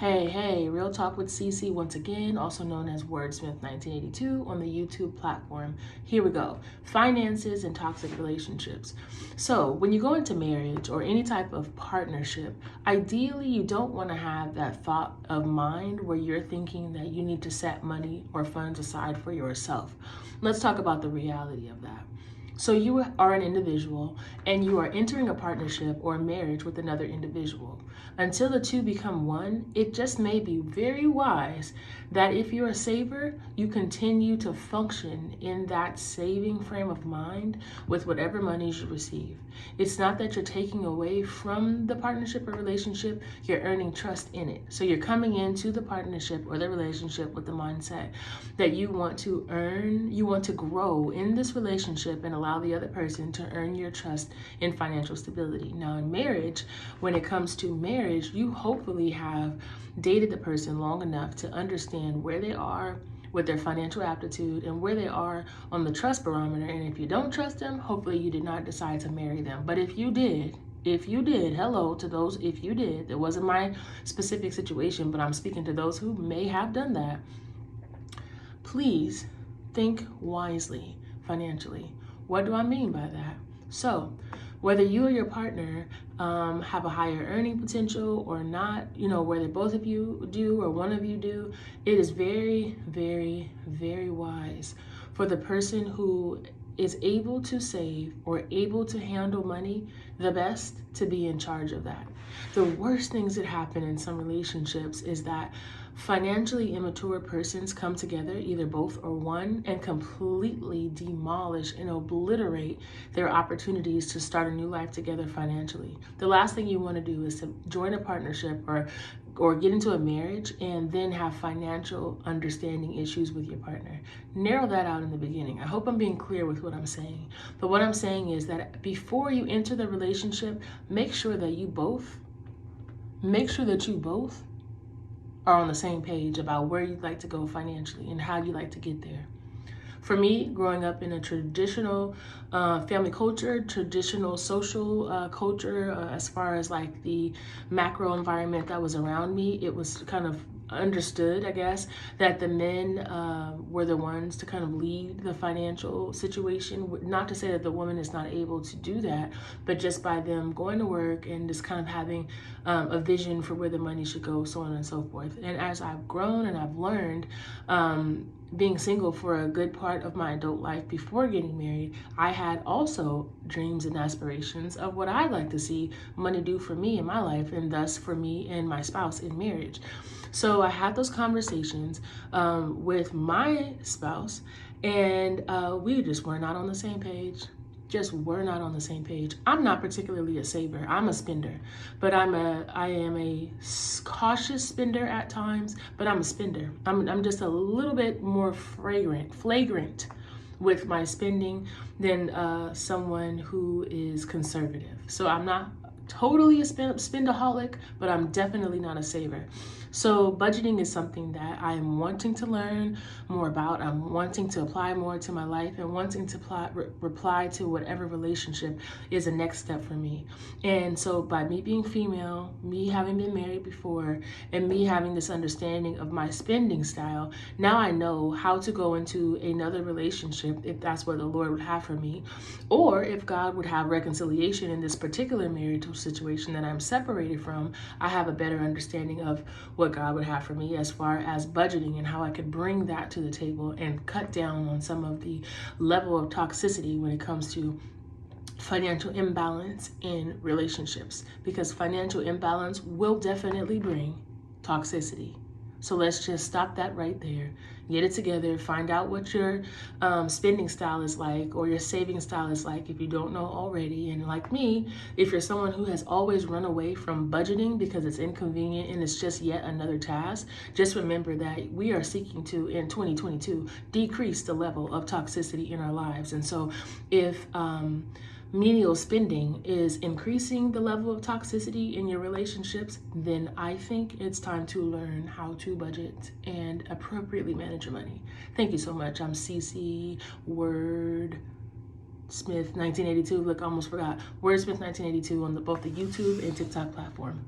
Hey, Real Talk with CC once again, also known as Wordsmith 1982 on the YouTube platform. Here we go. Finances and toxic relationships. So when you go into marriage or any type of partnership, ideally you don't want to have that thought of mind where you're thinking that you need to set money or funds aside for yourself. Let's talk about the reality of that. So you are an individual and you are entering a partnership or a marriage with another individual. Until the two become one, it just may be very wise that if you're a saver, you continue to function in that saving frame of mind with whatever monies you receive. It's not that you're taking away from the partnership or relationship, you're earning trust in it. So you're coming into the partnership or the relationship with the mindset that you want to earn, you want to grow in this relationship and allow the other person to earn your trust in financial stability. Now in marriage, when it comes to marriage, you hopefully have dated the person long enough to understand where they are with their financial aptitude and where they are on the trust barometer. And if you don't trust them, hopefully you did not decide to marry them. But if you did, hello to those, if you did, it wasn't my specific situation, but I'm speaking to those who may have done that. Please think wisely financially. What do I mean by that? So whether you or your partner have a higher earning potential or not, whether both of you do or one of you do, it is very, very, very wise for the person who is able to save or able to handle money the best to be in charge of that. The worst things that happen in some relationships is that financially immature persons come together, either both or one, and completely demolish and obliterate their opportunities to start a new life together financially. The last thing you want to do is to join a partnership or get into a marriage and then have financial understanding issues with your partner. Narrow that out in the beginning. I hope I'm being clear with what I'm saying. But what I'm saying is that before you enter the relationship, make sure that you both are on the same page about where you'd like to go financially and how you like to get there. For me, growing up in a traditional family culture, traditional social culture, as far as like the macro environment that was around me, it was kind of understood, I guess, that the men were the ones to kind of lead the financial situation. Not to say that the woman is not able to do that, but just by them going to work and just kind of having a vision for where the money should go, so on and so forth. And as I've grown and I've learned, being single for a good part of my adult life before getting married, I had also dreams and aspirations of what I'd like to see money do for me in my life, and thus for me and my spouse in marriage. So I had those conversations with my spouse, and we just were not on the same page. I'm not particularly a saver. I'm a spender, but I am a cautious spender at times, but I'm a spender. I'm just a little bit more flagrant with my spending than someone who is conservative. So I'm not totally a spendaholic, but I'm definitely not a saver. So budgeting is something that I am wanting to learn more about. I'm wanting to apply more to my life and wanting to reply to whatever relationship is a next step for me. And so by me being female, me having been married before, and me having this understanding of my spending style, now I know how to go into another relationship if that's what the Lord would have for me, or if God would have reconciliation in this particular marital situation that I'm separated from. I have a better understanding of what God would have for me as far as budgeting and how I could bring that to the table and cut down on some of the level of toxicity when it comes to financial imbalance in relationships, because financial imbalance will definitely bring toxicity. So let's just stop that right there. Get it together. Find out what your spending style is like, or your saving style is like, if you don't know already. And like me, if you're someone who has always run away from budgeting because it's inconvenient and it's just yet another task, just remember that we are seeking to, in 2022, decrease the level of toxicity in our lives. And so if menial spending is increasing the level of toxicity in your relationships, then I think it's time to learn how to budget and appropriately manage your money. Thank you so much. I'm CC Wordsmith 1982. Look, I almost forgot. Wordsmith 1982 on both the YouTube and TikTok platform.